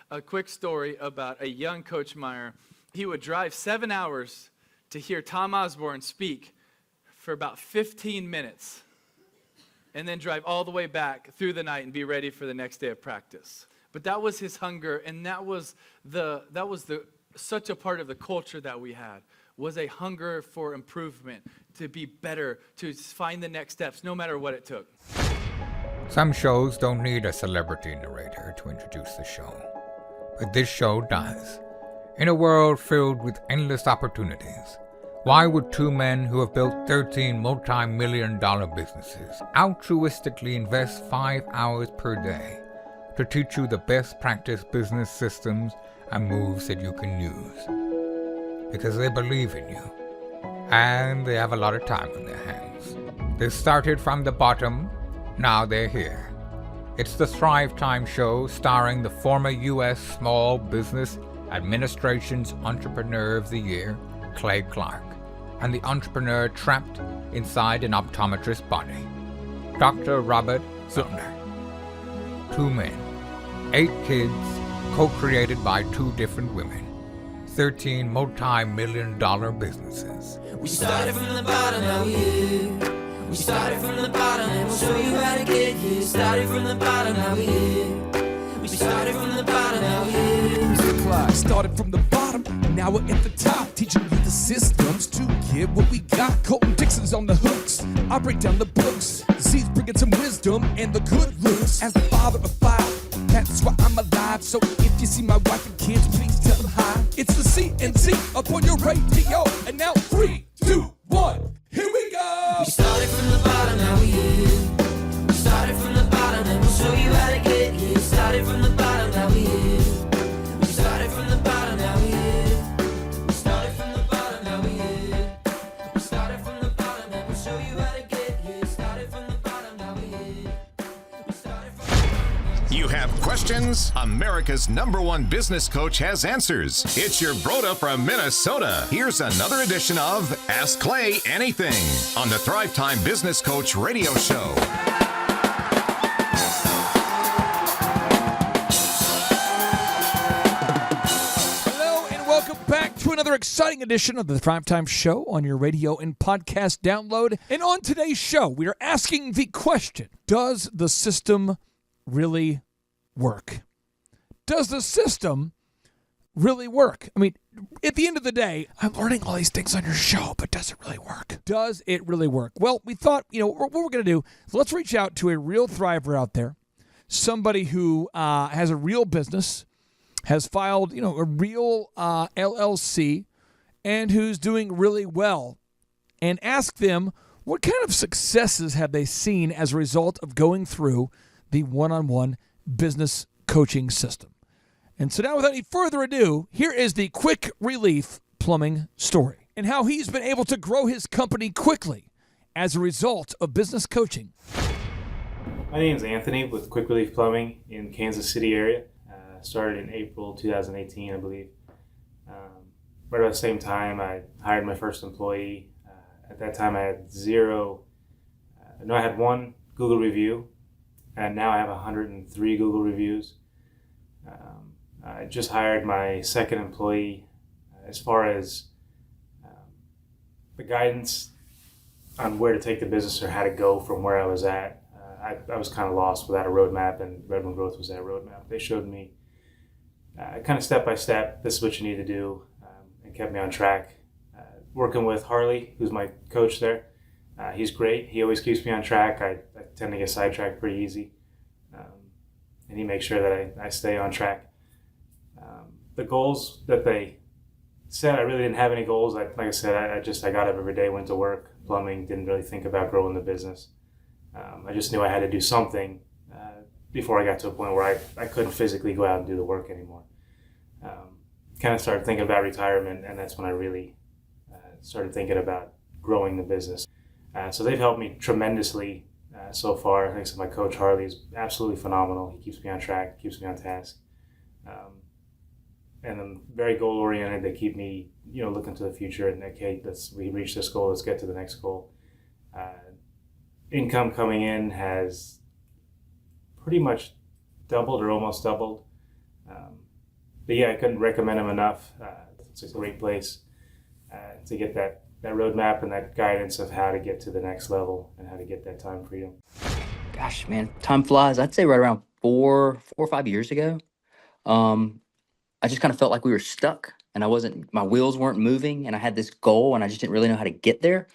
a quick story about a young Coach Meyer. He would drive 7 hours to hear Tom Osborne speak for about 15 minutes and then drive all the way back through the night and be ready for the next day of practice. But that was his hunger, and that was such a part of the culture that we had, was a hunger for improvement, to be better, to find the next steps, no matter what it took. Some shows don't need a celebrity narrator to introduce the show, but this show does. In a world filled with endless opportunities, why would two men who have built 13 multi-million-dollar businesses altruistically invest 5 hours per day to teach you the best practice business systems and moves that you can use? Because they believe in you, and they have a lot of time on their hands. They started from the bottom, now they're here. It's the Thrivetime show starring the former U.S. Small Business Administration's Entrepreneur of the Year, Clay Clark, and the entrepreneur trapped inside an optometrist's body, Dr. Robert Zillner. 2 men, 8 kids, co-created by 2 different women, 13 multi-million-dollar businesses. We started from the bottom, now we're here. We started from the bottom and we'll show you how to get here. Started from the bottom, now we're here. We started from the bottom, now we're here. Started from the bottom, and now we're at the top. Teaching you the systems to get what we got. Colton Dixon's on the hooks, I break down the books. Z's bringing some wisdom and the good looks. As the father of 5, that's why I'm alive. So if you see my wife and kids, please tell them hi. It's the CNC up on your radio. And now 3, 2, 1, here we go. We started from the bottom, now we're here. We started from the bottom and we'll show you how to get here. Started from the bottom, now we're here. We started from the bottom, now we're here. We started from the bottom, now we're here. We started from the bottom and we'll show you how to get here. Started from the bottom, now we're here. We started from the bottom. You have questions? America's #1 business coach has answers. It's your broda from Minnesota. Here's another edition of Ask Clay Anything on the Thrivetime Business Coach Radio Show. To another exciting edition of the Thrivetime Show on your radio and podcast download. And on today's show, we are asking the question, does the system really work? Does the system really work? I mean, at the end of the day, I'm learning all these things on your show, but does it really work? Does it really work? Well, we thought, what we're going to do is let's reach out to a real thriver out there, somebody who has a real business, has filed, a real LLC, and who's doing really well, and ask them what kind of successes have they seen as a result of going through the one-on-one business coaching system. And so now, without any further ado, here is the Quick Relief Plumbing story and how he's been able to grow his company quickly as a result of business coaching. My name is Anthony with Quick Relief Plumbing in Kansas City area. Started in April 2018, I believe. Right about the same time, I hired my first employee. At that time, I had I had 1 Google review, and now I have 103 Google reviews. I just hired my second employee. As far as the guidance on where to take the business or how to go from where I was at, I was kind of lost without a roadmap, and Redmond Growth was that roadmap. They showed me kind of step by step, this is what you need to do, and kept me on track. Working with Harley, who's my coach there, he's great. He always keeps me on track. I tend to get sidetracked pretty easy, and he makes sure that I stay on track. The goals that they set, I really didn't have any goals. Like I said, I got up every day, went to work, plumbing, didn't really think about growing the business. I just knew I had to do something before I got to a point where I couldn't physically go out and do the work anymore. Kind of started thinking about retirement, and that's when I really started thinking about growing the business. So they've helped me tremendously so far. Thanks to my coach, Harley, is absolutely phenomenal. He keeps me on track, keeps me on task. And I'm very goal-oriented. They keep me, looking to the future and, okay, we reach this goal, let's get to the next goal. Income coming in has pretty much doubled or almost doubled. but yeah, I couldn't recommend them enough. It's a great place to get that roadmap and that guidance of how to get to the next level and how to get that time freedom. Gosh, man, time flies. I'd say right around 4 or 5 years ago, I just kind of felt like we were stuck and my wheels weren't moving and I had this goal and I just didn't really know how to get there.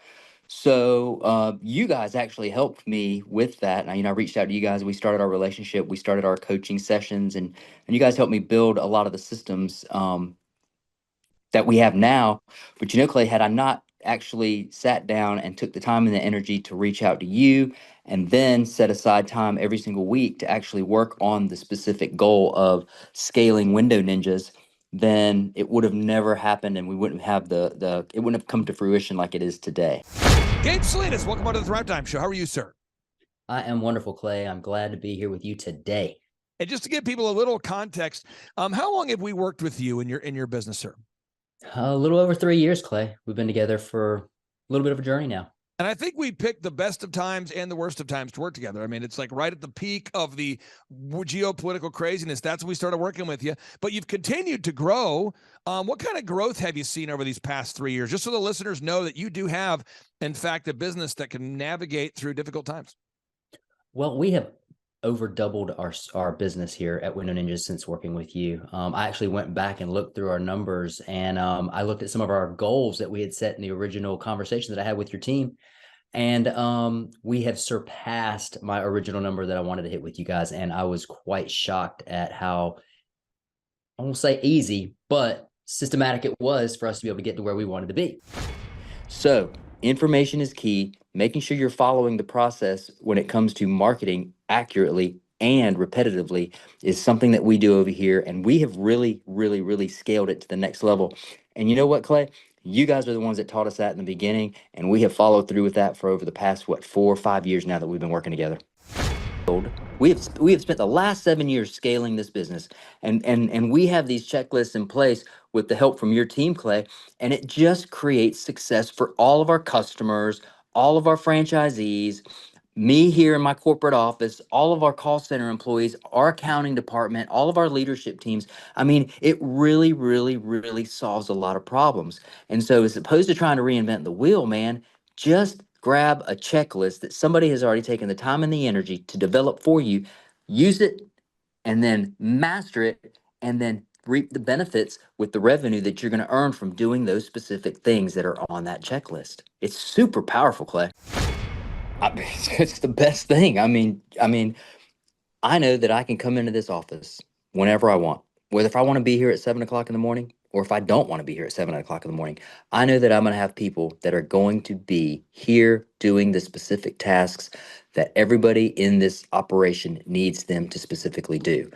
So you guys actually helped me with that. And I reached out to you guys. We started our relationship. We started our coaching sessions, and you guys helped me build a lot of the systems that we have now. But Clay, had I not actually sat down and took the time and the energy to reach out to you and then set aside time every single week to actually work on the specific goal of scaling Window Ninjas, then it would have never happened and we wouldn't have it wouldn't have come to fruition like it is today. Gabe Salinas, welcome on to the Thrivetime Show. How are you, sir? I am wonderful, Clay. I'm glad to be here with you today. And just to give people a little context, how long have we worked with you in your business, sir? A little over 3 years, Clay. We've been together for a little bit of a journey now. And I think we picked the best of times and the worst of times to work together. I mean, it's like right at the peak of the geopolitical craziness. That's when we started working with you. But you've continued to grow. What kind of growth have you seen over these past 3 years? Just so the listeners know that you do have, in fact, a business that can navigate through difficult times. Well, we have over doubled our business here at Window Ninjas since working with you. I actually went back and looked through our numbers, and I looked at some of our goals that we had set in the original conversation that I had with your team. And we have surpassed my original number that I wanted to hit with you guys. And I was quite shocked at how, I won't say easy, but systematic it was for us to be able to get to where we wanted to be. So information is key. Making sure you're following the process when it comes to marketing accurately and repetitively is something that we do over here. And we have really, really, really scaled it to the next level. And you know what, Clay? You guys are the ones that taught us that in the beginning, and we have followed through with that for over the past, 4 or 5 years now that we've been working together. We have spent the last 7 years scaling this business, and we have these checklists in place with the help from your team, Clay, and it just creates success for all of our customers, all of our franchisees, me here in my corporate office, all of our call center employees, our accounting department, all of our leadership teams. I mean, it really, really, really solves a lot of problems. And so as opposed to trying to reinvent the wheel, man, just grab a checklist that somebody has already taken the time and the energy to develop for you, use it, and then master it, and then reap the benefits with the revenue that you're going to earn from doing those specific things that are on that checklist. It's super powerful, Clay. It's the best thing. I mean, I know that I can come into this office whenever I want, whether if I want to be here at 7 o'clock in the morning or if I don't want to be here at 7 o'clock in the morning. I know that I'm going to have people that are going to be here doing the specific tasks that everybody in this operation needs them to specifically do.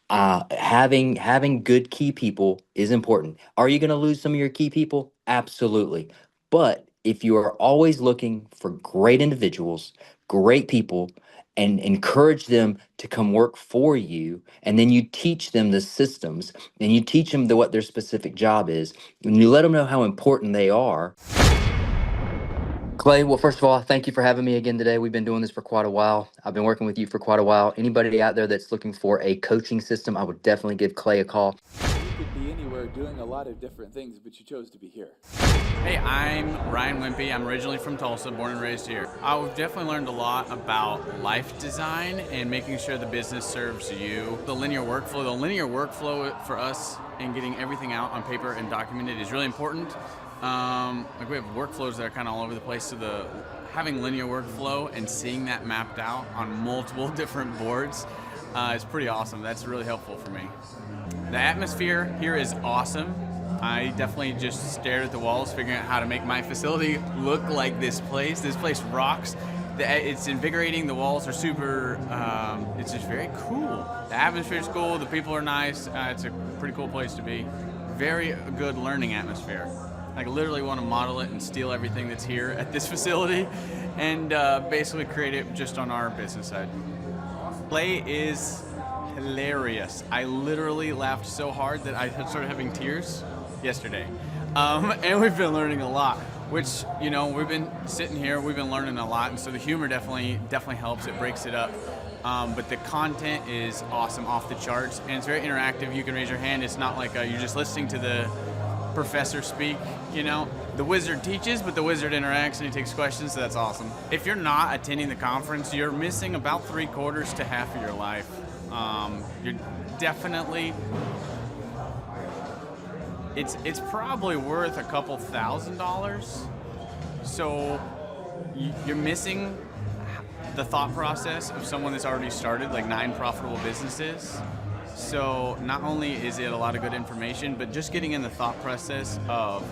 Having good key people is important. Are you going to lose some of your key people? Absolutely. But if you are always looking for great individuals, great people, and encourage them to come work for you, and then you teach them the systems, and you teach them what their specific job is, and you let them know how important they are. Clay, well, first of all, thank you for having me again today. We've been doing this for quite a while. I've been working with you for quite a while. Anybody out there that's looking for a coaching system, I would definitely give Clay a call. You could be anywhere doing a lot of different things, but you chose to be here. Hey, I'm Ryan Wimpy. I'm originally from Tulsa, born and raised here. I've definitely learned a lot about life design and making sure the business serves you. The linear workflow for us and getting everything out on paper and documented is really important. Like we have workflows that are kind of all over the place, so having linear workflow and seeing that mapped out on multiple different boards is pretty awesome. That's really helpful for me. The atmosphere here is awesome. I definitely just stared at the walls, figuring out how to make my facility look like this place. This place rocks. It's invigorating. The walls are super, it's just very cool. The atmosphere is cool. The people are nice. It's a pretty cool place to be. Very good learning atmosphere. I literally want to model it and steal everything that's here at this facility and basically create it just on our business side. Play is hilarious. I literally laughed so hard that I started having tears yesterday. And we've been learning a lot, which, we've been sitting here, we've been learning a lot, and so the humor definitely helps. It breaks it up. but the content is awesome, off the charts, and it's very interactive. You can raise your hand. It's not like you're just listening to the professor speak, you know. The wizard teaches, but the wizard interacts and he takes questions, so that's awesome. If you're not attending the conference, you're missing about 3/4 to half of your life. You're definitely, it's probably worth a couple $1,000s. So you're missing the thought process of someone that's already started like 9 profitable businesses. So not only is it a lot of good information, but just getting in the thought process of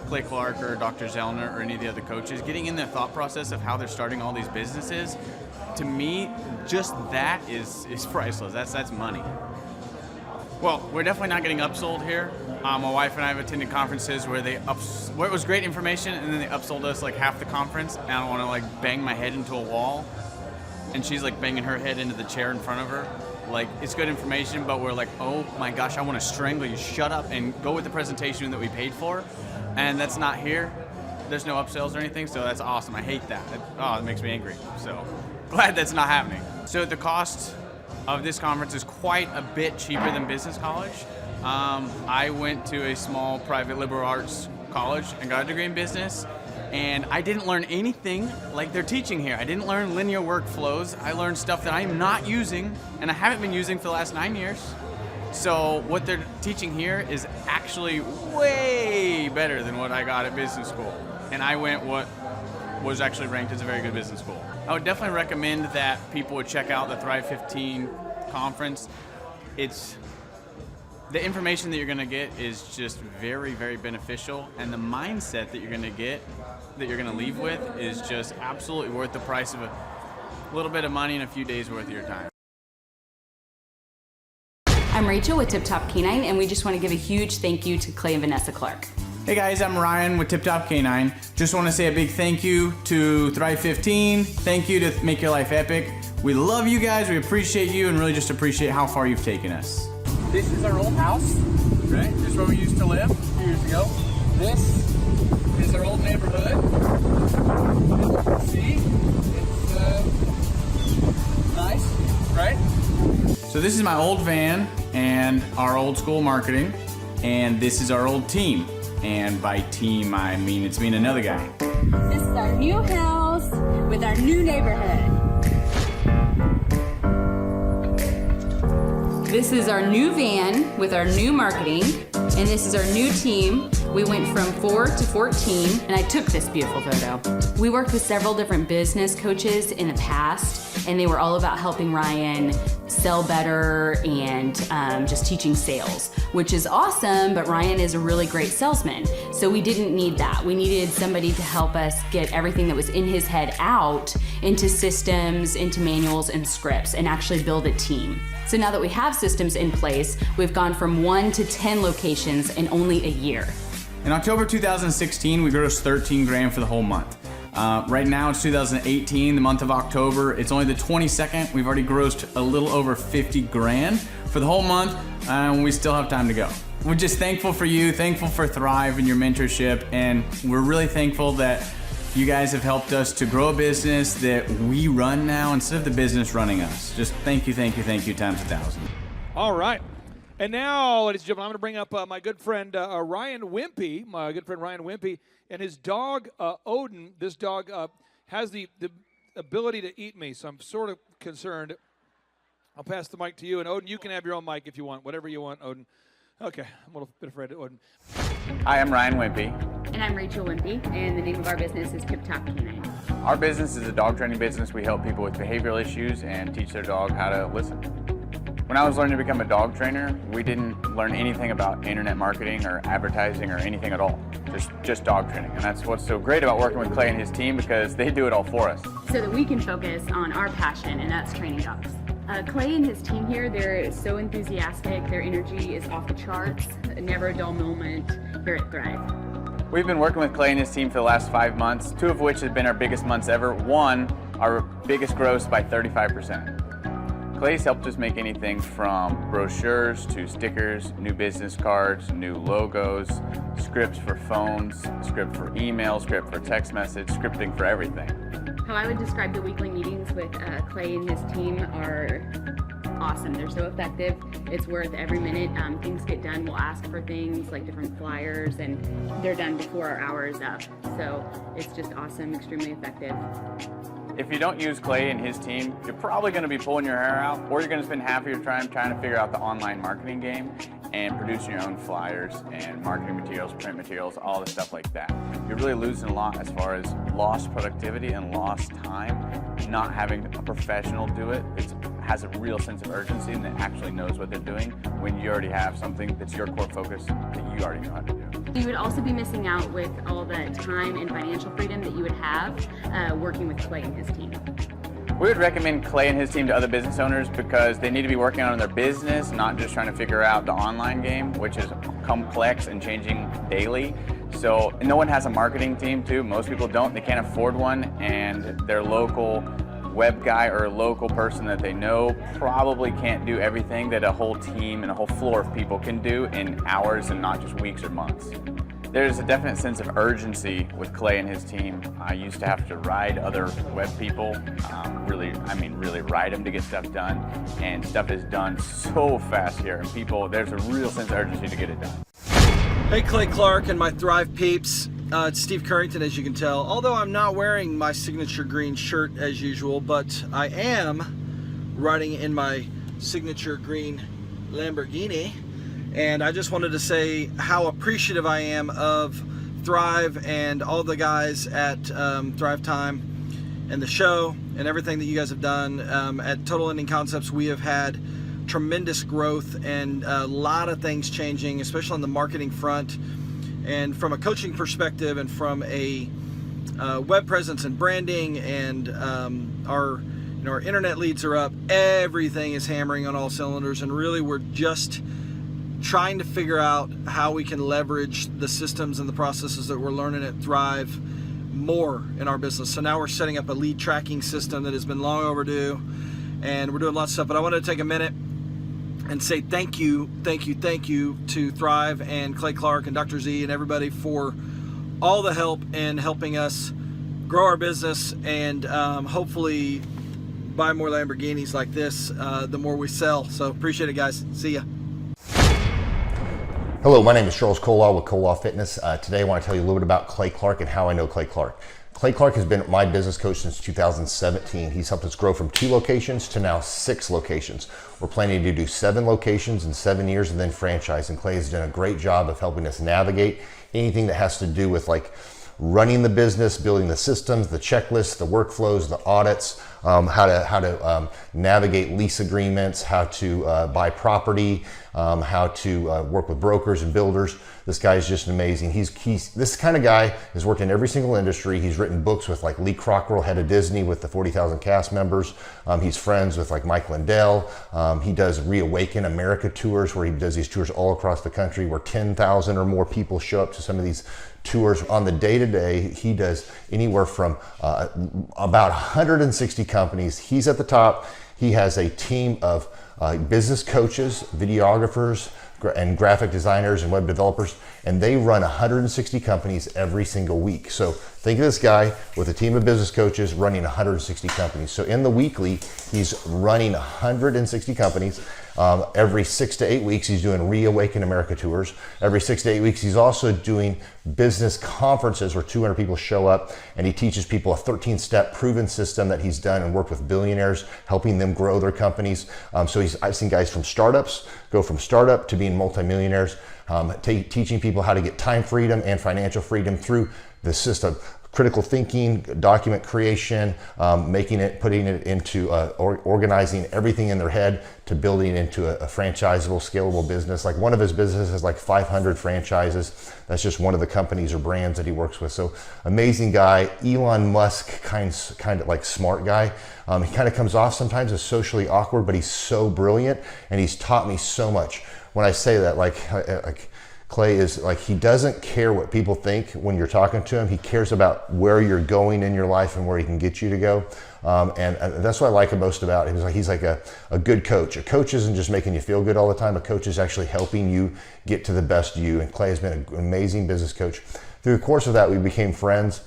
Clay Clark or Dr. Zellner or any of the other coaches, getting in the thought process of how they're starting all these businesses, to me, just that is priceless. That's money. Well, we're definitely not getting upsold here. My wife and I have attended conferences where where it was great information and then they upsold us like half the conference, and I don't want to like bang my head into a wall, and she's like banging her head into the chair in front of her. Like, it's good information, but we're like, oh my gosh, I want to strangle you. Shut up and go with the presentation that we paid for. And that's not here. There's no upsells or anything, so that's awesome. I hate that. It makes me angry. So glad that's not happening. So the cost of this conference is quite a bit cheaper than business college. I went to a small private liberal arts college and got a degree in business. And I didn't learn anything like they're teaching here. I didn't learn linear workflows. I learned stuff that I'm not using, and I haven't been using for the last 9 years. So what they're teaching here is actually way better than what I got at business school. And I went what was actually ranked as a very good business school. I would definitely recommend that people would check out the Thrive 15 conference. The information that you're going to get is just very, very beneficial, and the mindset that you're going to get, that you're going to leave with, is just absolutely worth the price of a little bit of money and a few days worth of your time. I'm Rachel with Tip Top Canine, and we just want to give a huge thank you to Clay and Vanessa Clark. Hey guys, I'm Ryan with Tip Top Canine. Just want to say a big thank you to Thrive 15. Thank you to Make Your Life Epic. We love you guys, we appreciate you, and really just appreciate how far you've taken us. This is our old house, right? This is where we used to live a few years ago. This is our old neighborhood. As you can see, it's nice, right? So this is my old van and our old school marketing, and this is our old team. And by team, I mean it's me and another guy. This is our new house with our new neighborhood. This is our new van with our new marketing, and this is our new team. We went from 4 to 14, and I took this beautiful photo. We worked with several different business coaches in the past, and they were all about helping Ryan sell better and just teaching sales, which is awesome, but Ryan is a really great salesman. So we didn't need that. We needed somebody to help us get everything that was in his head out into systems, into manuals and scripts, and actually build a team. So now that we have systems in place, we've gone from 1 to 10 locations in only a year. In October 2016, we grossed 13 grand for the whole month. Right now it's 2018, the month of October. It's only the 22nd. We've already grossed a little over 50 grand for the whole month, and we still have time to go. We're just thankful for you, thankful for Thrive and your mentorship, and we're really thankful that you guys have helped us to grow a business that we run now instead of the business running us. Just thank you times 1,000. All right. And now, ladies and gentlemen, I'm going to bring up my good friend Ryan Wimpy, and his dog, Odin. This dog has the ability to eat me, so I'm sort of concerned. I'll pass the mic to you. And Odin, you can have your own mic if you want, whatever you want, Odin. Okay, I'm a little bit afraid of Odin. Hi, I'm Ryan Wimpy. And I'm Rachel Wimpy, and the name of our business is Tip Top Canine. Our business is a dog training business. We help people with behavioral issues and teach their dog how to listen. When I was learning to become a dog trainer, we didn't learn anything about internet marketing or advertising or anything at all. Just dog training. And that's what's so great about working with Clay and his team, because they do it all for us. So that we can focus on our passion, and that's training dogs. Clay and his team here, they're so enthusiastic. Their energy is off the charts. Never a dull moment here at Thrive. We've been working with Clay and his team for the last 5 months, 2 of which have been our biggest months ever. 1, our biggest gross by 35%. Clay's helped us make anything from brochures to stickers, new business cards, new logos, scripts for phones, script for email, script for text message, scripting for everything. How I would describe the weekly meetings with Clay and his team are awesome. They're so effective. It's worth every minute. Things get done. We'll ask for things like different flyers, and they're done before our hour is up. So it's just awesome, extremely effective. If you don't use Clay and his team, you're probably going to be pulling your hair out, or you're going to spend half of your time trying to figure out the online marketing game and producing your own flyers and marketing materials, print materials, all the stuff like that. You're really losing a lot as far as lost productivity and lost time, not having a professional do it. It has a real sense of urgency and that actually knows what they're doing when you already have something that's your core focus that you already know how to do. You would also be missing out with all the time and financial freedom that you would have working with Clay and his team. We would recommend Clay and his team to other business owners because they need to be working on their business, not just trying to figure out the online game, which is complex and changing daily. So no one has a marketing team too. Most people don't. They can't afford one, and their local web guy or a local person that they know probably can't do everything that a whole team and a whole floor of people can do in hours and not just weeks or months. There's a definite sense of urgency with Clay and his team. I used to have to ride other web people, really ride them to get stuff done, and stuff is done so fast here, and there's a real sense of urgency to get it done. Hey, Clay Clark and my Thrive peeps. It's Steve Currington, as you can tell. Although I'm not wearing my signature green shirt as usual, but I am riding in my signature green Lamborghini. And I just wanted to say how appreciative I am of Thrive and all the guys at Thrivetime and the show and everything that you guys have done. At Total Lending Concepts, we have had tremendous growth and a lot of things changing, especially on the marketing front. And from a coaching perspective and from a web presence and branding, and our internet leads are up. Everything is hammering on all cylinders, and really we're just trying to figure out how we can leverage the systems and the processes that we're learning at Thrive more in our business. So now we're setting up a lead tracking system that has been long overdue, and we're doing lots of stuff. But I wanted to take a minute and say thank you to Thrive and Clay Clark and Dr. Z and everybody for all the help in helping us grow our business and hopefully buy more Lamborghinis like this the more we sell. So appreciate it, guys. See ya. Hello, my name is Charles Kolaw with Kolaw Fitness. Today I want to tell you a little bit about Clay Clark and how I know Clay Clark. Clay Clark has been my business coach since 2017. He's helped us grow from 2 locations to now 6 locations. We're planning to do 7 locations in 7 years and then franchise. And Clay has done a great job of helping us navigate anything that has to do with like running the business, building the systems, the checklists, the workflows, the audits, how to navigate lease agreements, how to buy property, how to work with brokers and builders. This guy is just amazing. He's this kind of guy has worked in every single industry. He's written books with like Lee Cockrell, head of Disney, with the 40,000 cast members. He's friends with like Mike Lindell. He does Reawaken America tours, where he does these tours all across the country where 10,000 or more people show up to some of these tours. On the day-to-day, he does anywhere from about 160 companies. He's at the top. He has a team of business coaches, videographers, and graphic designers and web developers, and they run 160 companies every single week. So think of this guy with a team of business coaches running 160 companies. So in the weekly, he's running 160 companies. Every 6 to 8 weeks, he's doing Reawaken America tours. Every 6 to 8 weeks, he's also doing business conferences where 200 people show up, and he teaches people a 13-step proven system that he's done and worked with billionaires, helping them grow their companies. I've seen guys from startups go from startup to being multimillionaires, teaching people how to get time freedom and financial freedom through the system. Critical thinking, document creation, putting it into organizing everything in their head to building it into a franchisable, scalable business. Like one of his businesses has like 500 franchises. That's just one of the companies or brands that he works with. So amazing guy, Elon Musk kind of like smart guy. He kind of comes off sometimes as socially awkward, but he's so brilliant, and he's taught me so much. When I say that, like Clay is like, he doesn't care what people think when you're talking to him. He cares about where you're going in your life and where he can get you to go. And that's what I like most about him. He's like a good coach. A coach isn't just making you feel good all the time. A coach is actually helping you get to the best you. And Clay has been an amazing business coach. Through the course of that, we became friends.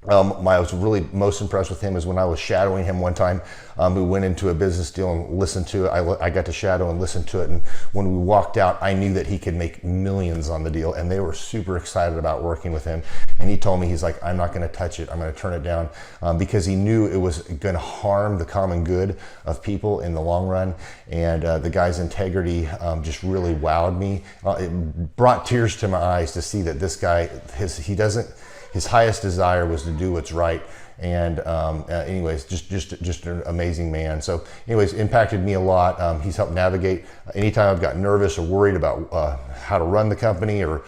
I was really most impressed with him is when I was shadowing him one time. We went into a business deal and listened to it. I got to shadow and listen to it. And when we walked out, I knew that he could make millions on the deal. And they were super excited about working with him. And he told me, he's like, I'm not going to touch it. I'm going to turn it down because he knew it was going to harm the common good of people in the long run. And the guy's integrity just really wowed me. It brought tears to my eyes to see that this guy, his highest desire was to do what's right. And anyways, just an amazing man. So anyways, impacted me a lot. He's helped navigate anytime I've got nervous or worried about how to run the company or,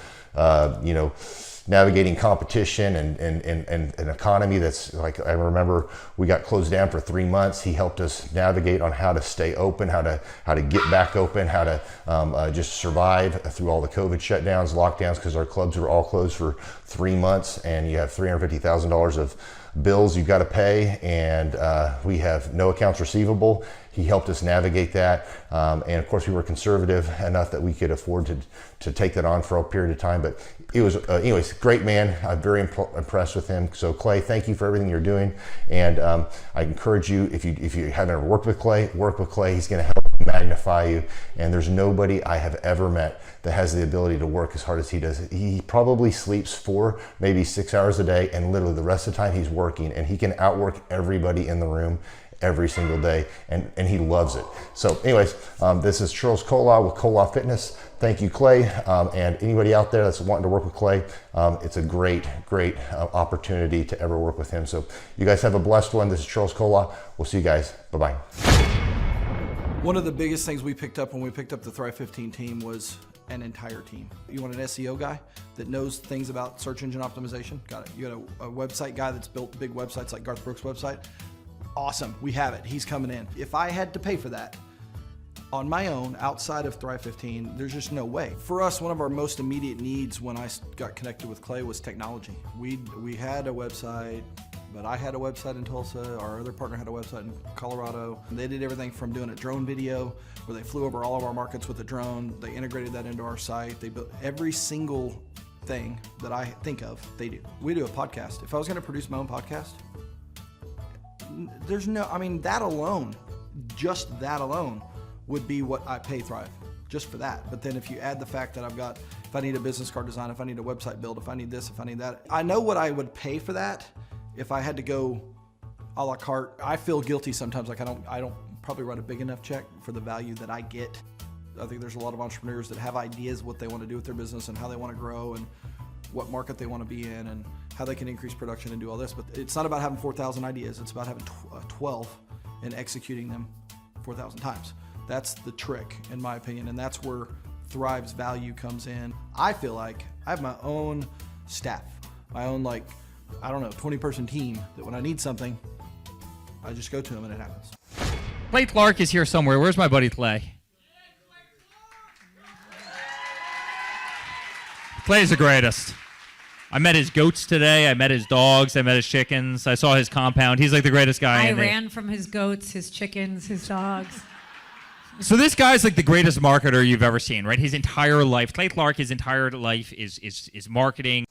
navigating competition and an economy that's like, I remember we got closed down for 3 months. He helped us navigate on how to stay open, how to get back open, how to just survive through all the COVID shutdowns, lockdowns, because our clubs were all closed for 3 months, and you have $350,000 of bills you've got to pay, and we have no accounts receivable. He helped us navigate that, and of course we were conservative enough that we could afford to take that on for a period of time. But it was, anyways, great man. I'm very impressed with him. So Clay, thank you for everything you're doing, and I encourage you, if you haven't ever worked with Clay, work with Clay. He's going to help magnify you, and there's nobody I have ever met that has the ability to work as hard as he does. He probably sleeps 4, maybe 6 hours a day, and literally the rest of the time he's working, and he can outwork everybody in the room every single day, and he loves it. So anyways, this is Charles Kola with Kola Fitness. Thank you, Clay, and anybody out there that's wanting to work with Clay, it's a great opportunity to ever work with him. So you guys have a blessed one. This is Charles Kola. We'll see you guys. Bye-bye. One of the biggest things we picked up when we picked up the Thrive 15 team was an entire team. You want an SEO guy that knows things about search engine optimization? Got it. You got a website guy that's built big websites like Garth Brooks' website? Awesome, we have it. He's coming in. If I had to pay for that on my own outside of Thrive 15, there's just no way. For us, one of our most immediate needs when I got connected with Clay was technology. We had a website, but I had a website in Tulsa. Our other partner had a website in Colorado. And they did everything from doing a drone video where they flew over all of our markets with a drone. They integrated that into our site. They built every single thing that I think of, they do. We do a podcast. If I was gonna produce my own podcast, that alone, just that alone would be what I pay Thrive, just for that. But then if you add the fact that if I need a business card design, if I need a website build, if I need this, if I need that, I know what I would pay for that if I had to go a la carte. I feel guilty sometimes, like I don't probably write a big enough check for the value that I get. I think there's a lot of entrepreneurs that have ideas what they want to do with their business and how they want to grow and what market they want to be in and how they can increase production and do all this. But it's not about having 4,000 ideas. It's about having 12 and executing them 4,000 times. That's the trick, in my opinion, and that's where Thrive's value comes in. I feel like I have my own staff, my own 20-person team that when I need something, I just go to them and it happens. Clay Clark is here somewhere. Where's my buddy Clay? Clay's the greatest. I met his goats today. I met his dogs. I met his chickens. I saw his compound. He's like the greatest guy. I ran from his goats, his chickens, his dogs. So this guy's like the greatest marketer you've ever seen, right? His entire life, Clay Clark, his entire life is marketing.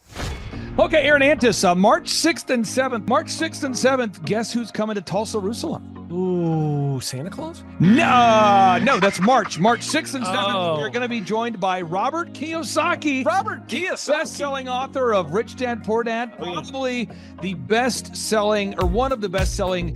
Okay, Aaron Antis, March 6th and 7th. March 6th and 7th, guess who's coming to Tulsa, Jerusalem? Ooh, Santa Claus? No, that's March. March 6th and 7th. We're going to be joined by Robert Kiyosaki. Robert Kiyosaki. Best-selling author of Rich Dad, Poor Dad. Probably the best-selling, or one of the best-selling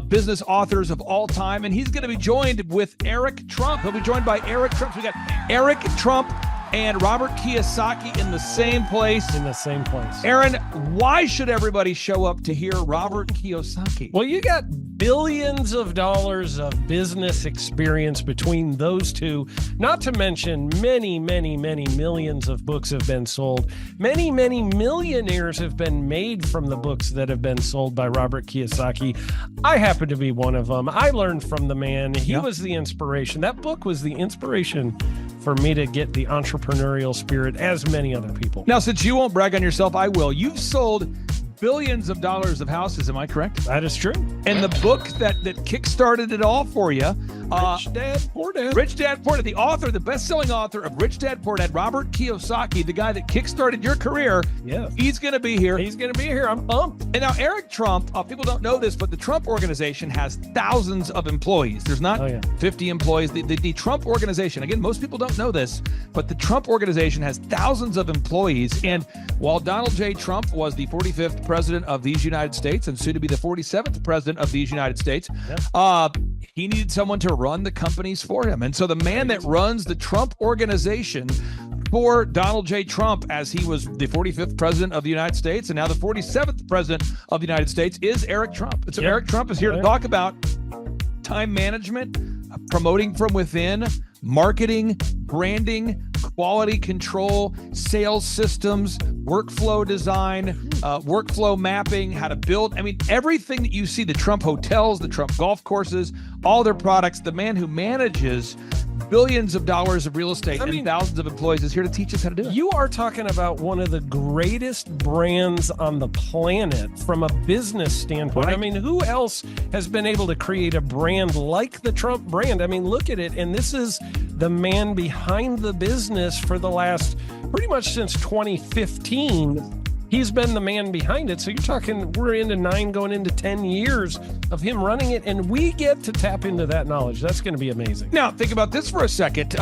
business authors of all time. And he's going to be joined with Eric Trump. He'll be joined by Eric Trump. So we got Eric Trump and Robert Kiyosaki in the same place. Aaron, why should everybody show up to hear Robert Kiyosaki? Well, you got billions of dollars of business experience between those two, not to mention many, many, many millions of books have been sold. Many, many millionaires have been made from the books that have been sold by Robert Kiyosaki. I happen to be one of them. I learned from the man. He was the inspiration. That book was the inspiration for me to get the entrepreneurial spirit, as many other people. Now, since you won't brag on yourself, I will. You've sold billions of dollars of houses, am I correct? That is true. And the book that kickstarted it all for you Rich Dad, Poor Dad. Rich Dad, Poor Dad, the author, the best-selling author of Rich Dad, Poor Dad, Robert Kiyosaki, the guy that kickstarted your career. Yeah. He's going to be here. He's going to be here. I'm pumped. And now Eric Trump, people don't know this, but the Trump organization has thousands of employees. There's not 50 employees. The Trump organization, again, most people don't know this, but the Trump organization has thousands of employees. And while Donald J. Trump was the 45th president of these United States and soon to be the 47th president of these United States, he needed someone to run the companies for him. And so the man that runs the Trump organization for Donald J. Trump, as he was the 45th president of the United States and now the 47th president of the United States, is Eric Trump. And so Eric Trump is here to talk about time management, promoting from within, marketing, branding, quality control, sales systems, workflow design, workflow mapping, how to build. I mean, everything that you see, the Trump hotels, the Trump golf courses, all their products, the man who manages billions of dollars of real estate and thousands of employees is here to teach us how to do it. You are talking about one of the greatest brands on the planet from a business standpoint. Right. I mean, who else has been able to create a brand like the Trump brand? I mean, look at it. And this is the man behind the business for the last pretty much since 2015. He's been the man behind it. So you're talking, we're into 9 going into 10 years of him running it, and we get to tap into that knowledge. That's going to be amazing. Now, think about this for a second.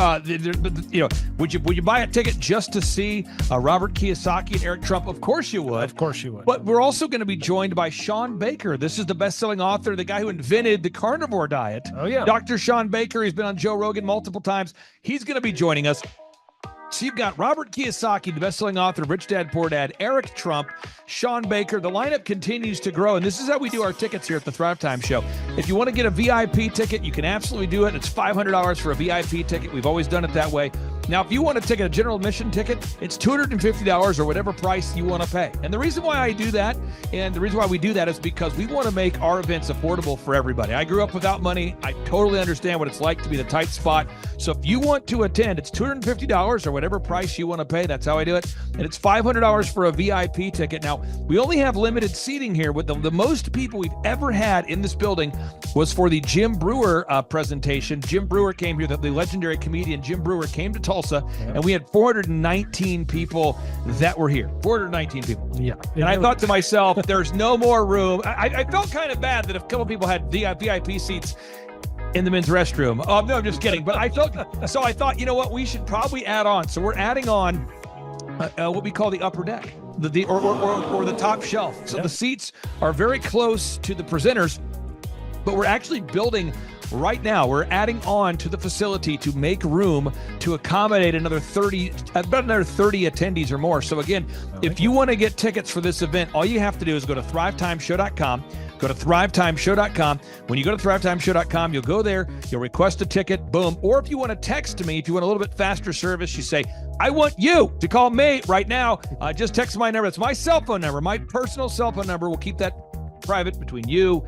Would you buy a ticket just to see Robert Kiyosaki and Eric Trump? Of course you would. Of course you would. But we're also going to be joined by Sean Baker. This is the best-selling author, the guy who invented the carnivore diet. Oh, yeah. Dr. Sean Baker. He's been on Joe Rogan multiple times. He's going to be joining us. So you've got Robert Kiyosaki, the best-selling author of Rich Dad, Poor Dad, Eric Trump, Sean Baker. The lineup continues to grow, and this is how we do our tickets here at the Thrivetime Show. If you want to get a VIP ticket, you can absolutely do it. It's $500 for a VIP ticket. We've always done it that way. Now, if you want to take a general admission ticket, it's $250 or whatever price you want to pay. And the reason why I do that, and the reason why we do that is because we want to make our events affordable for everybody. I grew up without money. I totally understand what it's like to be in a tight spot. So if you want to attend, it's $250 or whatever price you want to pay. That's how I do it. And it's $500 for a VIP ticket. Now, we only have limited seating here. With the most people we've ever had in this building was for the Jim Brewer presentation. Jim Brewer came here, the legendary comedian Jim Brewer came to Tulsa, and we had 419 people that were here. 419 people. Yeah. And I thought to myself, there's no more room. I felt kind of bad that a couple people had VIP seats in the men's restroom. Oh, no, I'm just kidding. But I thought, you know what? We should probably add on. So we're adding on what we call the upper deck, or the top shelf. So the seats are very close to the presenters, but we're actually building right now. We're adding on to the facility to make room to accommodate about another 30 attendees or more. So again, if you want to get tickets for this event, all you have to do is go to thrivetimeshow.com. Go to thrivetimeshow.com. When you go to thrivetimeshow.com, you'll go there, you'll request a ticket, boom. Or if you want to text me, if you want a little bit faster service, you say, I want you to call me right now. Just text my number. It's my cell phone number, my personal cell phone number. We'll keep that private between you,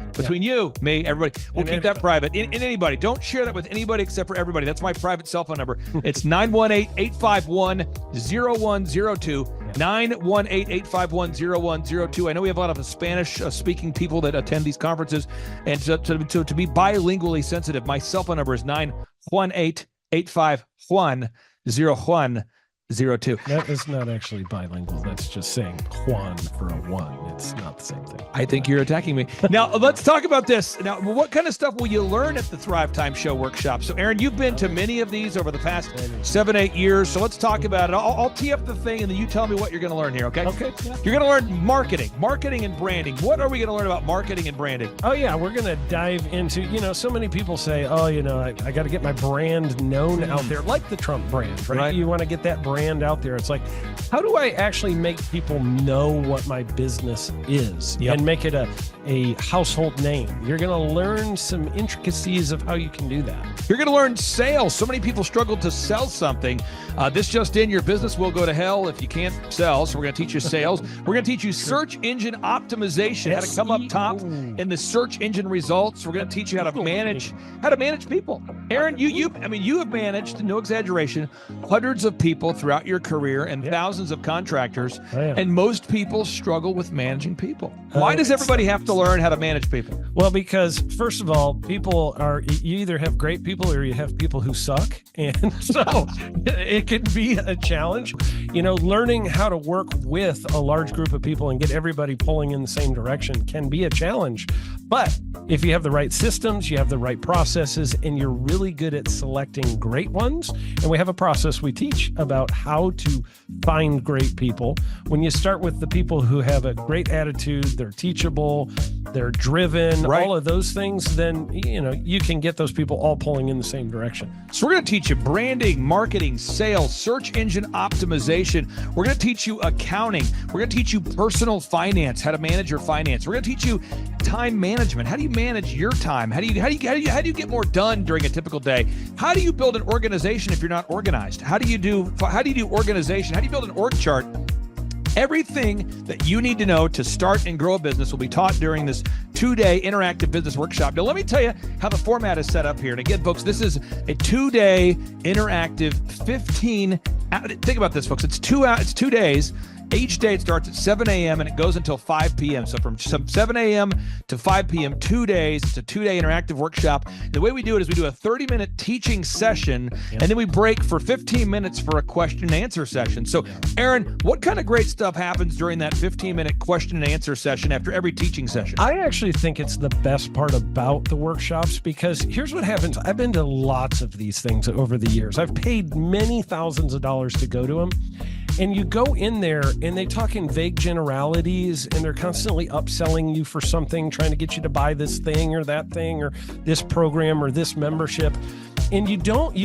me, everybody. We'll keep that private. And anybody, don't share that with anybody except for everybody. That's my private cell phone number. It's 918-851-0102. 918-851-0102. I know we have a lot of Spanish-speaking people that attend these conferences, and to be bilingually sensitive, my cell phone number is 918-851-0102. That is not actually bilingual. That's just saying Juan for a one. It's not the same thing. I think you're attacking me. Now, let's talk about this. Now, what kind of stuff will you learn at the Thrivetime Show workshop? So, Aaron, you've been to many of these over the past 7-8 years. So let's talk about it. I'll tee up the thing, and then you tell me what you're going to learn here, okay? Okay. You're going to learn marketing and branding. What are we going to learn about marketing and branding? Oh, yeah. We're going to dive into, so many people say, I got to get my brand known out there, like the Trump brand, right? You want to get that brand out there. It's like, how do I actually make people know what my business is and make it a household name? You're going to learn some intricacies of how you can do that. You're going to learn sales. So many people struggle to sell something. This just in, your business will go to hell if you can't sell. So we're going to teach you sales. We're going to teach you search engine optimization, how to come up top in the search engine results. We're going to teach you how to manage people. Aaron, you have managed, no exaggeration, hundreds of people through throughout your career and thousands of contractors, and most people struggle with managing people. Why does everybody have to learn how to manage people? Well, because first of all, you either have great people or you have people who suck. And so it can be a challenge. Learning how to work with a large group of people and get everybody pulling in the same direction can be a challenge. But if you have the right systems, you have the right processes, and you're really good at selecting great ones, and we have a process we teach about how to find great people. When you start with the people who have a great attitude, they're teachable, they're driven, all of those things, then, you can get those people all pulling in the same direction. So we're going to teach you branding, marketing, sales, search engine optimization. We're going to teach you accounting. We're going to teach you personal finance, how to manage your finance. We're going to teach you time management. How do you manage your time? How do you get more done during a typical day? How do you build an organization if you're not organized? How do you do organization? How do you build an org chart? Everything that you need to know to start and grow a business will be taught during this 2-day interactive business workshop. Now, let me tell you how the format is set up here. And again, folks, this is a 2-day interactive 15. Think about this, folks. It's 2 days. Each day it starts at 7 a.m. and it goes until 5 p.m. So from 7 a.m. to 5 p.m., 2 days. It's a 2-day interactive workshop. The way we do it is we do a 30-minute teaching session, and then we break for 15 minutes for a question and answer session. So, Aaron, what kind of great stuff happens during that 15-minute question and answer session after every teaching session? I actually think it's the best part about the workshops, because here's what happens. I've been to lots of these things over the years. I've paid many thousands of dollars to go to them. And you go in there and they talk in vague generalities, and they're constantly upselling you for something, trying to get you to buy this thing or that thing or this program or this membership. And you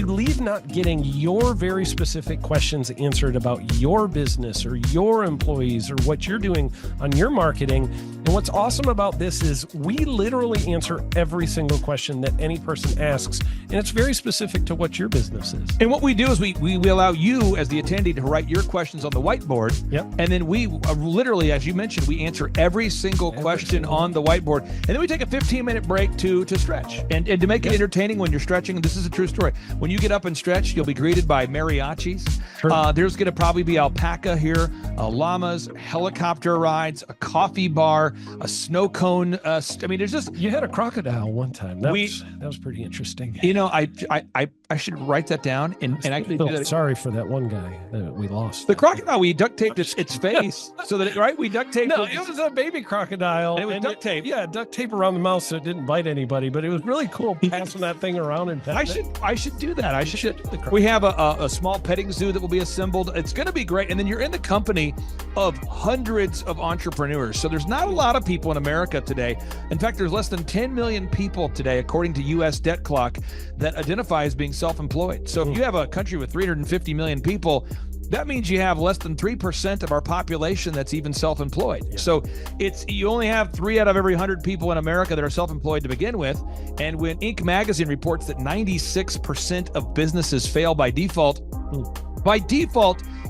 leave not getting your very specific questions answered about your business or your employees or what you're doing on your marketing. And what's awesome about this is we literally answer every single question that any person asks, and it's very specific to what your business is. And what we do is we allow you as the attendee to write your questions on the whiteboard. Yep. And then we literally, as you mentioned, we answer every single question on the whiteboard. And then we take a 15-minute break to stretch and to make it entertaining when you're stretching. And this is a true story. When you get up and stretch, you'll be greeted by mariachis. There's going to probably be alpaca here, llamas, helicopter rides, a coffee bar, a snow cone. There's just... You had a crocodile one time. That was pretty interesting. I should write that down. And I can do that. Sorry for that one guy that we lost. The crocodile, we duct taped its face so that we duct taped. No, it was a baby crocodile. And it was duct tape. Yeah, duct tape around the mouth so it didn't bite anybody. But it was really cool passing that thing around and petting I should do that. We have a small petting zoo that will be assembled. It's going to be great. And then you're in the company of hundreds of entrepreneurs. So there's not a lot of people in America today. In fact, there's less than 10 million people today, according to U.S. Debt Clock, that identify as being self-employed. So if you have a country with 350 million people, that means you have less than 3% of our population that's even self-employed. Yeah. So you only have 3 out of every 100 people in America that are self-employed to begin with. And when Inc. magazine reports that 96% of businesses fail by default,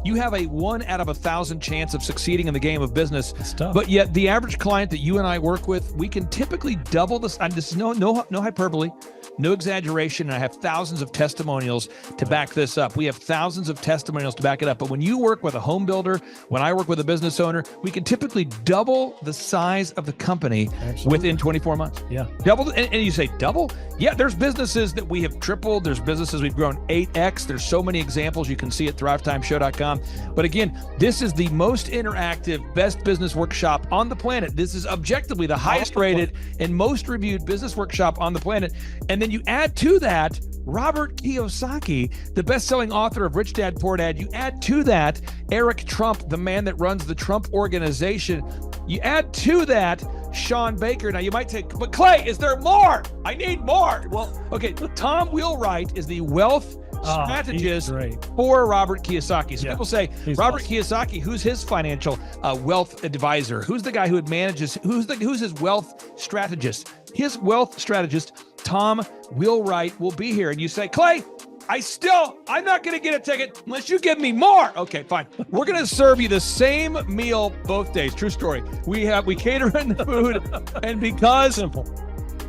you have a 1 out of 1,000 chance of succeeding in the game of business. But yet the average client that you and I work with, we can typically double this. And this is no hyperbole, no exaggeration. And I have thousands of testimonials to back this up. We have thousands of testimonials to back it up. But when you work with a home builder, when I work with a business owner, we can typically double the size of the company within 24 months. Yeah. Double. And you say double? Yeah, there's businesses that we have tripled. There's businesses we've grown 8x. There's so many examples you can see at thrivetimeshow.com. But again, this is the most interactive, best business workshop on the planet. This is objectively the highest rated and most reviewed business workshop on the planet. And then you add to that Robert Kiyosaki, the best-selling author of Rich Dad, Poor Dad. You add to that Eric Trump, the man that runs the Trump Organization. You add to that Sean Baker. Now you might say, but Clay, is there more? I need more. Well, okay, Tom Wheelwright is the wealth strategist for Robert Kiyosaki. So people say, Robert Kiyosaki, who's his financial wealth advisor? Who's the guy who manages, who's his wealth strategist? His wealth strategist, Tom Wheelwright, will be here. And you say, Clay, I'm not going to get a ticket unless you give me more. Okay, fine. We're going to serve you the same meal both days. True story. We cater in the food, and because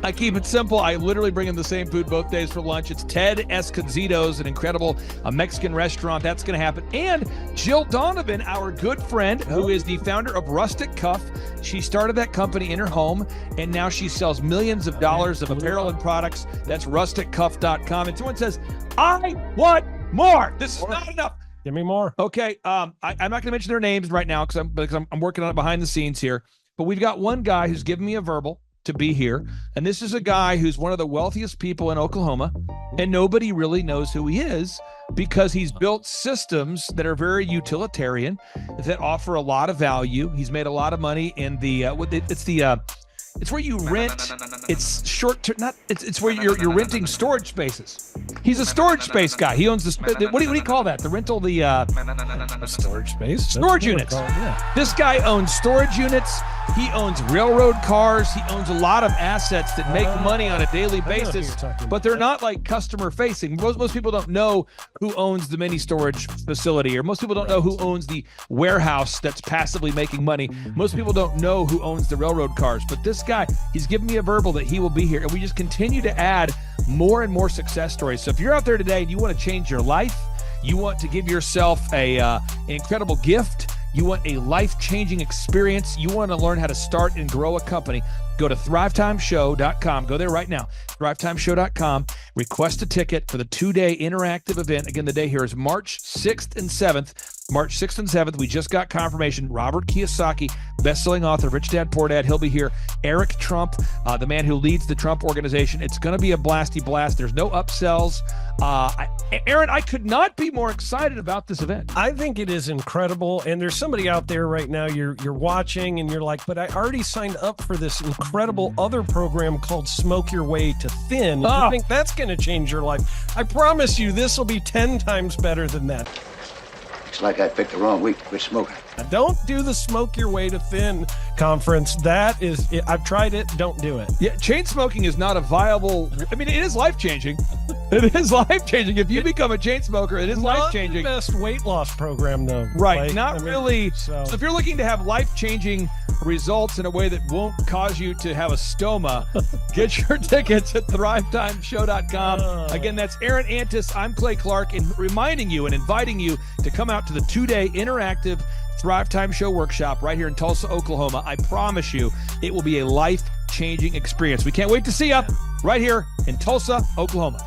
I keep it simple. I literally bring him the same food both days for lunch. It's Ted Escondido's, an incredible Mexican restaurant. That's going to happen. And Jill Donovan, our good friend, who is the founder of Rustic Cuff. She started that company in her home, and now she sells millions of dollars of apparel and products. That's rusticcuff.com. And someone says, I want more. This is not enough. Give me more. Okay. I'm not going to mention their names right now because I'm working on it behind the scenes here. But we've got one guy who's given me a verbal to be here. And this is a guy who's one of the wealthiest people in Oklahoma. And nobody really knows who he is because he's built systems that are very utilitarian, that offer a lot of value. He's made a lot of money in the, it's where you rent. It's short term. It's where you're renting storage spaces. He's a storage space guy. He owns the. What do you call that? The rental. A storage space. Storage units. This guy owns storage units. He owns railroad cars. He owns a lot of assets that make money on a daily basis, but they're not like customer facing. Most people don't know who owns the mini storage facility, or most people don't know who owns the warehouse that's passively making money. Most people don't know who owns the railroad cars, but this guy, he's given me a verbal that he will be here, and we just continue to add more and more success stories. So if you're out there today and you want to change your life, you want to give yourself an incredible gift, you want a life-changing experience, you want to learn how to start and grow a company, go to thrivetimeshow.com. Go there right now, thrivetimeshow.com. Request a ticket for the 2-day interactive event. Again, the day here is March 6th and 7th. March 6th and 7th, we just got confirmation. Robert Kiyosaki, best-selling author, Rich Dad, Poor Dad, he'll be here. Eric Trump, the man who leads the Trump Organization. It's going to be a blasty blast. There's no upsells. Aaron, I could not be more excited about this event. I think it is incredible. And there's somebody out there right now, you're watching and you're like, but I already signed up for this incredible other program called Smoke Your Way to Thin. I think that's going to change your life. I promise you, this will be 10 times better than that. Looks like I picked the wrong week to quit smoking. Don't do the Smoke Your Way to Thin conference. That is, I've tried it. Don't do it. Yeah, chain smoking is not a viable. I mean, it is life changing. It is life changing. If you become a chain smoker, it is life changing. Not the best weight loss program, though. Right. Really. So if you're looking to have life changing results in a way that won't cause you to have a stoma, get your tickets at thrivetimeshow.com. Again, that's Aaron Antis. I'm Clay Clark, and reminding you and inviting you to come out to the 2-day interactive Thrive Time Show workshop right here in Tulsa, Oklahoma. I promise you, it will be a life-changing experience. We can't wait to see you right here in Tulsa, Oklahoma.